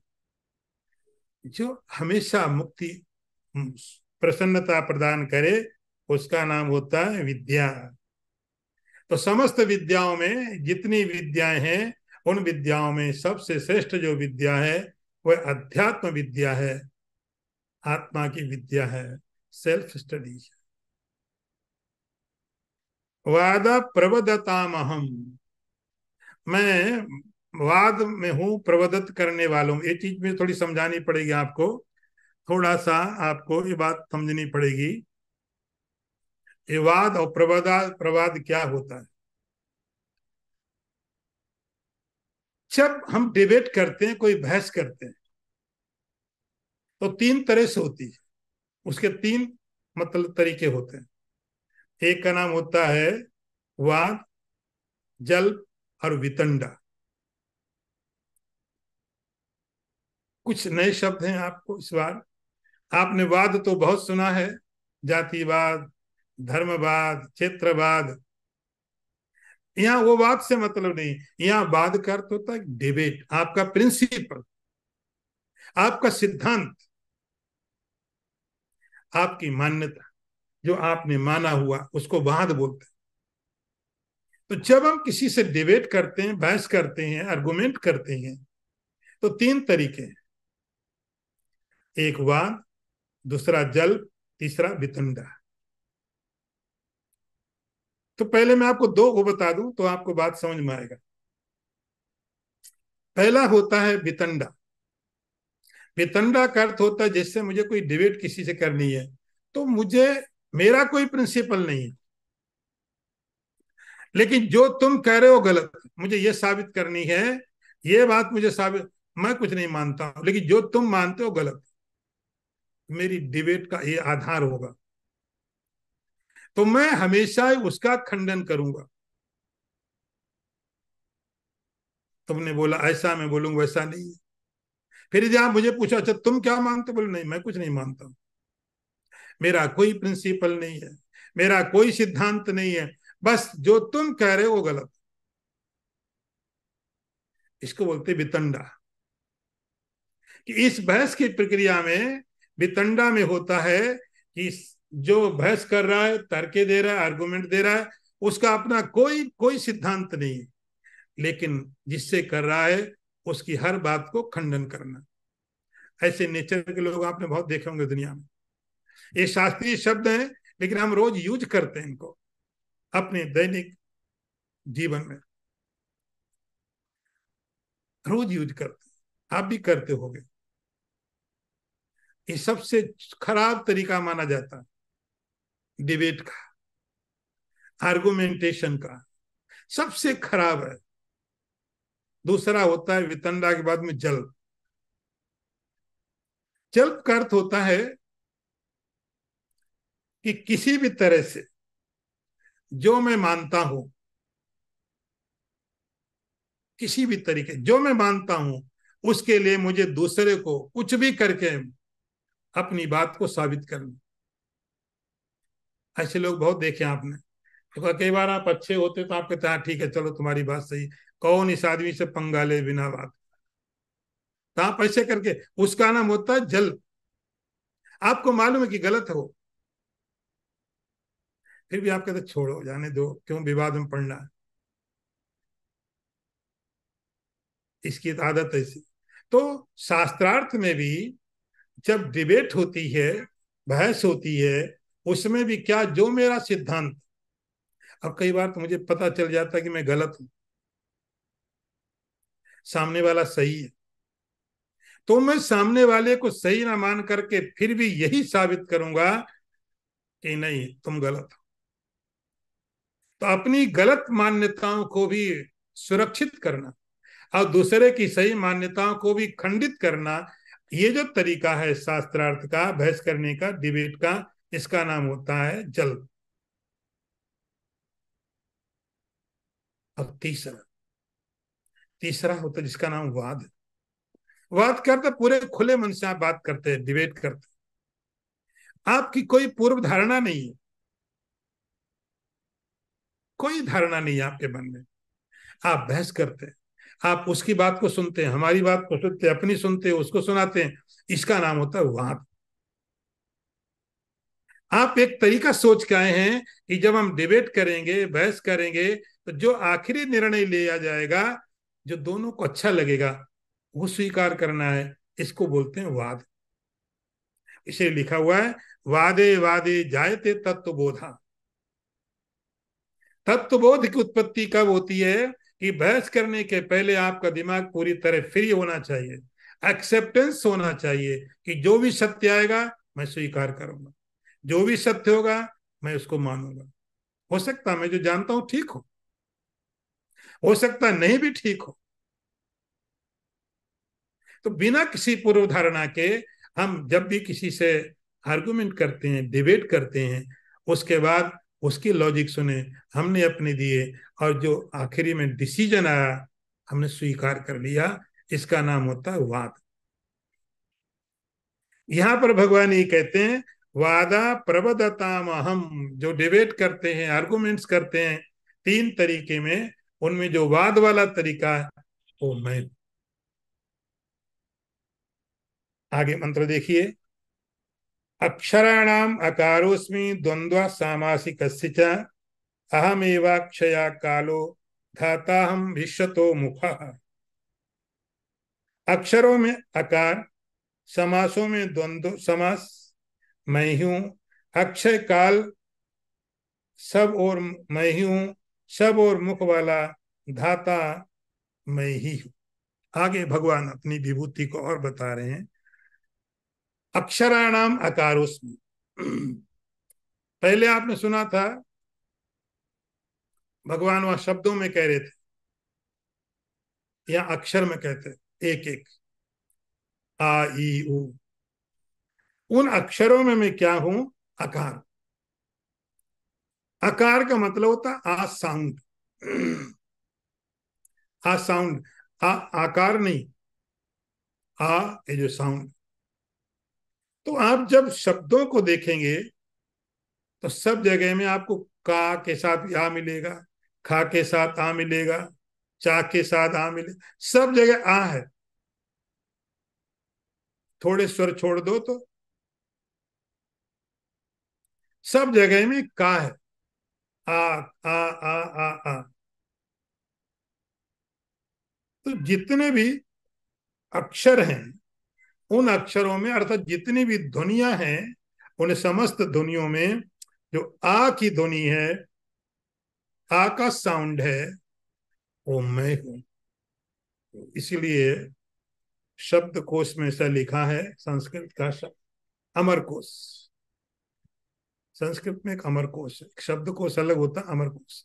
जो हमेशा मुक्ति प्रसन्नता प्रदान करे, उसका नाम होता है विद्या। तो समस्त विद्याओं में जितनी विद्याएं हैं, उन विद्याओं में सबसे श्रेष्ठ जो विद्या है वह अध्यात्म विद्या है, आत्मा की विद्या है, सेल्फ स्टडी। वाद प्रवदतामहम, मैं वाद में हूं, प्रवदत करने वालों। ये चीज में थोड़ी समझानी पड़ेगी आपको, थोड़ा सा आपको ये बात समझनी पड़ेगी। ये वाद और प्रवाद क्या होता है। जब हम डिबेट करते हैं, कोई बहस करते हैं, तो तीन तरह से होती है। उसके तीन मतलब तरीके होते हैं। एक का नाम होता है वाद, जल्प और वितंडा। कुछ नए शब्द हैं आपको इस बार। आपने वाद तो बहुत सुना है, जातिवाद, धर्मवाद, क्षेत्रवाद। यहाँ वो वाद से मतलब नहीं, यहाँ वाद का अर्थ होता है डिबेट, आपका प्रिंसिपल, आपका सिद्धांत, आपकी मान्यता, जो आपने माना हुआ, उसको वाद बोलते हैं। तो जब हम किसी से डिबेट करते हैं, बहस करते हैं, आर्गुमेंट करते हैं, तो तीन तरीके हैं। एक वाद, दूसरा जल, तीसरा वितंडा। तो पहले मैं आपको दो को बता दूं तो आपको बात समझ में आएगा। पहला होता है वितंडा। वितंडा का अर्थ होता है जैसे मुझे कोई डिबेट किसी से करनी है, तो मुझे, मेरा कोई प्रिंसिपल नहीं है, लेकिन जो तुम कह रहे हो गलत, मुझे ये साबित करनी है, ये बात मुझे साबित, मैं कुछ नहीं मानता हूं, लेकिन जो तुम मानते हो गलत, मेरी डिबेट का ये आधार होगा। तो मैं हमेशा उसका खंडन करूंगा। तुमने बोला ऐसा, मैं बोलूंगा वैसा नहीं है। फिर यदि आप मुझे पूछो अच्छा तुम क्या मानते, बोले नहीं मैं कुछ नहीं मानता, मेरा कोई प्रिंसिपल नहीं है, मेरा कोई सिद्धांत नहीं है, बस जो तुम कह रहे हो वो गलत। इसको बोलते वितंडा। कि इस बहस की प्रक्रिया में, वितंडा में होता है कि जो बहस कर रहा है, तर्क दे रहा है, आर्गुमेंट दे रहा है, उसका अपना कोई कोई सिद्धांत नहीं है, लेकिन जिससे कर रहा है उसकी हर बात को खंडन करना। ऐसे नेचर के लोग आपने बहुत देखे होंगे दुनिया में। ये शास्त्रीय शब्द हैं, लेकिन हम रोज यूज करते हैं इनको अपने दैनिक जीवन में, रोज यूज करते हैं, आप भी करते होंगे। ये सबसे खराब तरीका माना जाता है डिबेट का, आर्गुमेंटेशन का, सबसे खराब है। दूसरा होता है वितंडा के बाद में जल्प। जल्प का अर्थ होता है कि किसी भी तरह से जो मैं मानता हूं, किसी भी तरीके जो मैं मानता हूं, उसके लिए मुझे दूसरे को कुछ भी करके अपनी बात को साबित करना। ऐसे लोग बहुत देखे आपने। तो कई बार आप अच्छे होते तो आप कहते हैं ठीक है चलो तुम्हारी बात सही, कौन इस आदमी से पंगा ले बिना बात। तो आप ऐसे करके, उसका नाम होता है जल। आपको मालूम है कि गलत हो, फिर भी आप कहते छोड़ो जाने दो, क्यों विवाद में पड़ना है। इसकी आदत ऐसी। तो शास्त्रार्थ में भी जब डिबेट होती है, बहस होती है, उसमें भी क्या, जो मेरा सिद्धांत, अब कई बार तो मुझे पता चल जाता है कि मैं गलत हूं, सामने वाला सही है, तो मैं सामने वाले को सही ना मान करके फिर भी यही साबित करूंगा कि नहीं तुम गलत हो। तो अपनी गलत मान्यताओं को भी सुरक्षित करना और दूसरे की सही मान्यताओं को भी खंडित करना, ये जो तरीका है शास्त्रार्थ का, बहस करने का, डिबेट का, इसका नाम होता है जल्द। अब तीसरा तीसरा होता है जिसका नाम वाद। बात करते पूरे खुले मन से आप बात करते हैं, डिबेट करते हैं, आपकी कोई पूर्व धारणा नहीं है, कोई धारणा नहीं है आपके मन में, आप बहस करते हैं, आप उसकी बात को सुनते हैं, हमारी बात को सुनते हैं, अपनी सुनते हैं, उसको सुनाते हैं, इसका नाम होता है वाद। आप एक तरीका सोच के आए हैं कि जब हम डिबेट करेंगे, बहस करेंगे, तो जो आखिरी निर्णय लिया जाएगा, जो दोनों को अच्छा लगेगा, वो स्वीकार करना है, इसको बोलते हैं वाद। इसे लिखा हुआ है, वादे वादे जायते तत्वबोधा। तत्वबोध की उत्पत्ति कब होती है कि बहस करने के पहले आपका दिमाग पूरी तरह फ्री होना चाहिए, एक्सेप्टेंस होना चाहिए कि जो भी सत्य आएगा मैं स्वीकार करूंगा, जो भी सत्य होगा मैं उसको मानूंगा। हो सकता मैं जो जानता हूं ठीक हो सकता नहीं भी ठीक हो। तो बिना किसी पूर्व धारणा के हम जब भी किसी से आर्गुमेंट करते हैं, डिबेट करते हैं, उसके बाद उसकी लॉजिक सुने, हमने अपने दिए, और जो आखिरी में डिसीजन आया हमने स्वीकार कर लिया, इसका नाम होता है वाद। यहां पर भगवान ये कहते हैं, वादा प्रबदताम अहम। जो डिबेट करते हैं, आर्गुमेंट्स करते हैं तीन तरीके में, उनमें जो वाद वाला तरीका है वो मैं। आगे मंत्र देखिए, अक्षराणाम अकारोस्मि द्वंद्व सामासिकस्य च अहमेवाक्षया कालो धाताहम विश्वतो मुखः। अक्षरों में अकार, समासों में द्वंद्व समास, मैं ही हूं, अक्षय काल, सब और मैं ही हूं, सब और मुख वाला धाता मैं ही हूं। आगे भगवान अपनी विभूति को और बता रहे हैं, अक्षराणाम अकारोस्मि। पहले आपने सुना था भगवान वहां शब्दों में कह रहे थे, या अक्षर में कहते, एक एक, आ ई उ। उन अक्षरों में मैं क्या हूं? आकार। आकार का मतलब होता है आ साउंड। आ साउंड, आ आकार नहीं, आ ये जो साउंड। तो आप जब शब्दों को देखेंगे तो सब जगह में आपको का के साथ आ मिलेगा, खा के साथ आ मिलेगा, चा के साथ आ मिलेगा, सब जगह आ है। थोड़े स्वर छोड़ दो तो सब जगह में का है, आ आ आ आ आ। तो जितने भी अक्षर हैं, उन अक्षरों में अर्थात जितनी भी ध्वनियां हैं, उन समस्त ध्वनियों में जो आ की ध्वनि है, आ का साउंड है, वो मैं हूं। इसीलिए शब्द कोश में ऐसा लिखा है, संस्कृत का शब्द अमर कोश। संस्कृत में एक अमर कोश है, शब्द कोश अलग होता है, अमर कोश।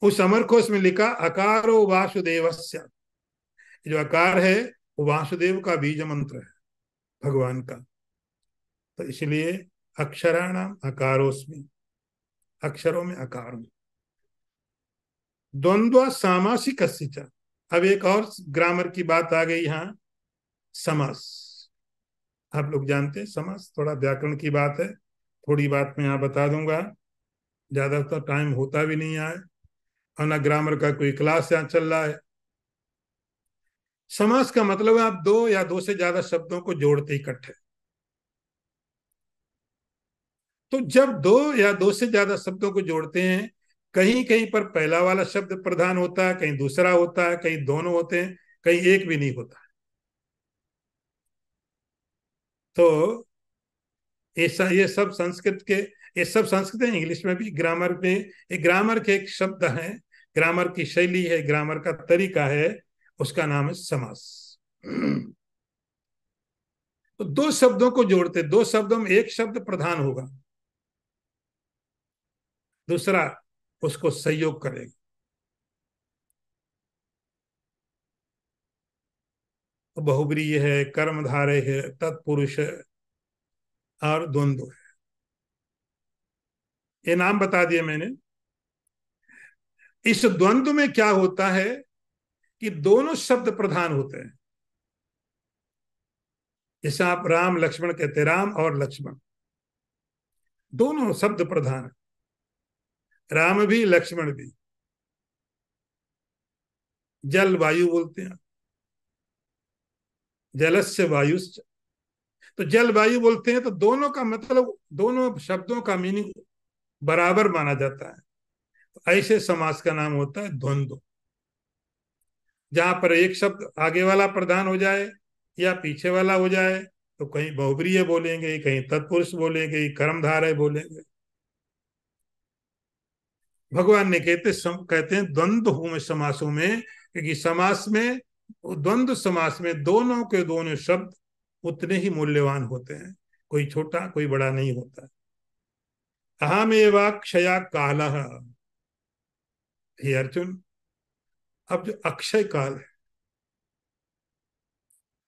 उस अमर कोश में लिखा, अकारो वासुदेवस्य। जो आकार है वो वासुदेव का बीज मंत्र है, भगवान का। तो इसलिए अक्षराणाम अकारोस्मि, अक्षरों में आकार हूं। द्वंद्व सामासिक। अब एक और ग्रामर की बात आ गई यहां, समास। आप लोग जानते हैं समास थोड़ा व्याकरण की बात है, थोड़ी बात मैं यहां बता दूंगा, ज्यादा तो टाइम होता भी नहीं है, और ना ग्रामर का कोई क्लास यहाँ चल रहा है। समास का मतलब है आप दो या दो से ज्यादा शब्दों को जोड़ते इकट्ठे। तो जब दो या दो से ज्यादा शब्दों को जोड़ते हैं, कहीं कहीं पर पहला वाला शब्द प्रधान होता है, कहीं दूसरा होता है, कहीं दोनों होते हैं, कहीं एक भी नहीं होता। तो ऐसा ये सब संस्कृत है, इंग्लिश में भी ग्रामर में, एक ग्रामर के एक शब्द है, ग्रामर की शैली है, ग्रामर का तरीका है, उसका नाम है समास। तो दो शब्दों को जोड़ते, दो शब्दों में एक शब्द प्रधान होगा, दूसरा उसको सहयोग करेगा। तो बहुब्रीहि है, कर्मधारय है, तत्पुरुष है और द्वंद्व है। ये नाम बता दिए मैंने। इस द्वंद्व में क्या होता है कि दोनों शब्द प्रधान होते हैं। जैसे आप राम लक्ष्मण कहते हैं, राम और लक्ष्मण दोनों शब्द प्रधान है, राम भी लक्ष्मण भी। जल वायु बोलते हैं, जलस्य वायुश्च। तो जल वायु बोलते हैं तो दोनों का मतलब, दोनों शब्दों का मीनिंग बराबर माना जाता है। तो ऐसे समास का नाम होता है द्वंद्व, जहां पर एक शब्द आगे वाला प्रधान हो जाए या पीछे वाला हो जाए। तो कहीं बहुब्रीहि बोलेंगे, कहीं तत्पुरुष बोलेंगे, कहीं कर्मधारय बोलेंगे। भगवान ने कहते हैं द्वंद्व हूं मैं समासों में, क्योंकि समास में, द्वंद्व समास में दोनों के दोनों शब्द उतने ही मूल्यवान होते हैं, कोई छोटा कोई बड़ा नहीं होता। अहमेवाक्षया कालः। हे अर्जुन, अब जो अक्षय काल है,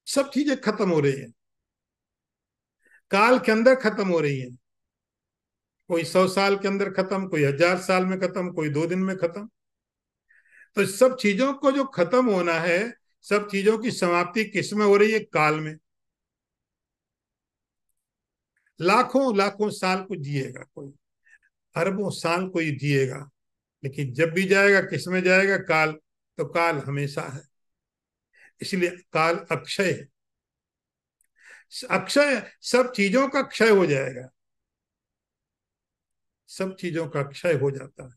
सब चीजें खत्म हो रही हैं, काल के अंदर खत्म हो रही हैं। कोई 100 साल के अंदर खत्म, कोई 1000 साल में खत्म, कोई 2 दिन में खत्म। तो सब चीजों को जो खत्म होना है, सब चीजों की समाप्ति किस में हो रही है? काल में। लाखों लाखों साल को जिएगा कोई, अरबों साल कोई जिएगा, लेकिन जब भी जाएगा किस में जाएगा? काल। तो काल हमेशा है, इसलिए काल अक्षय है। अक्षय, सब चीजों का क्षय हो जाएगा, सब चीजों का क्षय हो जाता है।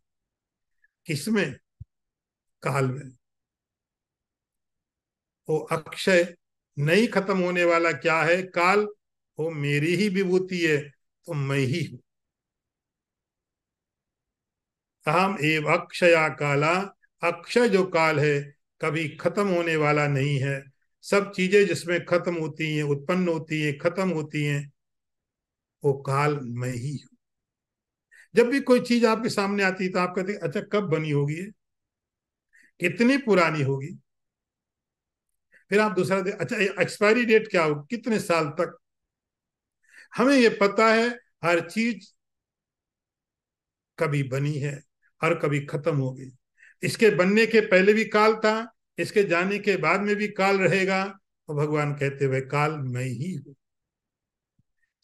किसमें? काल में। वो अक्षय, नहीं खत्म होने वाला क्या है? काल। वो मेरी ही विभूति है, तो मैं ही हूं। अहम एव अक्षया काला। अक्षय जो काल है, कभी खत्म होने वाला नहीं है। सब चीजें जिसमें खत्म होती हैं, उत्पन्न होती हैं, खत्म होती हैं, वो काल मैं ही हूं। जब भी कोई चीज आपके सामने आती है तो आप कहते हैं अच्छा कब बनी होगी ये, कितनी पुरानी होगी। फिर आप दूसरा अच्छा एक्सपायरी डेट क्या हो, कितने साल तक। हमें ये पता है हर चीज कभी बनी है और कभी खत्म होगी। इसके बनने के पहले भी काल था, इसके जाने के बाद में भी काल रहेगा। तो भगवान कहते हुए काल मैं ही हूं,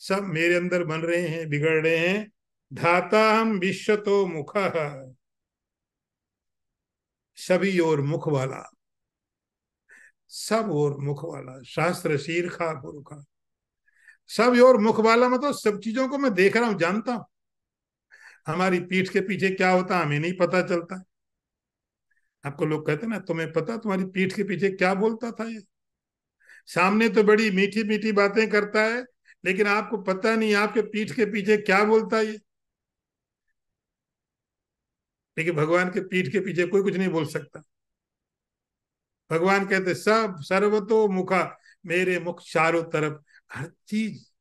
सब मेरे अंदर बन रहे हैं, बिगड़ रहे हैं। धाता हम विश्व तो मुख, सभी और मुख वाला, सब और मुख वाला, शास्त्र शीर खा गुरु खा। सब और मुख वाला मतलब सब चीजों को मैं देख रहा हूं, जानता हूं। हमारी पीठ के पीछे क्या होता हमें नहीं पता चलता। आपको लोग कहते ना तुम्हें पता तुम्हारी पीठ के पीछे क्या बोलता था ये। सामने तो बड़ी मीठी मीठी बातें करता है, लेकिन आपको पता नहीं आपके पीठ के पीछे क्या बोलता है ये। लेकिन भगवान के पीठ के पीछे कोई कुछ नहीं बोल सकता। भगवान कहते सब सर्वतो मुखा, मेरे मुख चारों तरफ, हर चीज।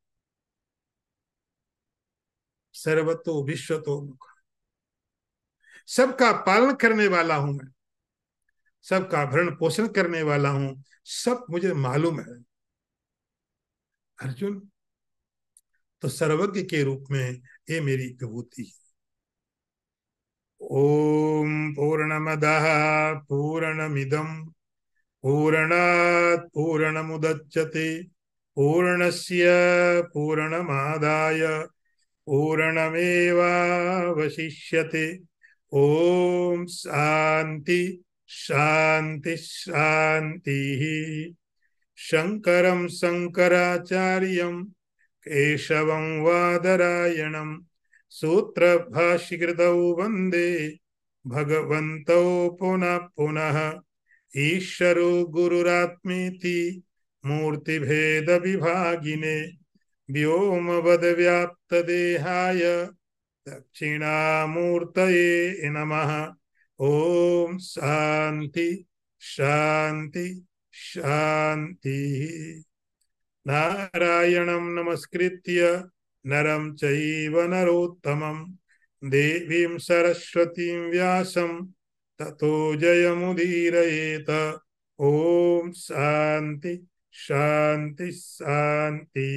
सर्वतो विश्वतो मुखा, सबका पालन करने वाला हूं मैं, सबका भरण पोषण करने वाला हूं, सब मुझे मालूम है। अर्जुन, तो सर्वज्ञ के रूप में ये मेरी विभूति है। ओम पूर्णमदः पूर्णमिदं पूर्णात् पूर्णमुदच्यते पूर्णस्य पूर्णमादाय पूर्णमेवावशिष्यते। ओम शांति शांति शांति। शंकरं शंकराचार्यं केशवं वादरायणं सूत्रभाष्यकृतौ वन्दे भगवन्तौ पुनः पुनः। ईश्वरो गुरुरात्मेति मूर्तिभेद विभागिने व्योमवद्व्याप्तदेहाय दक्षिणामूर्तये नमः। ओम शांति शांति शांति। नारायणं नमस्कृत्य नरं चैव नरोत्तमं देवीं सरस्वतीं व्यासं ततो जयमुदीरयेत। ओम शांति शांति शांति।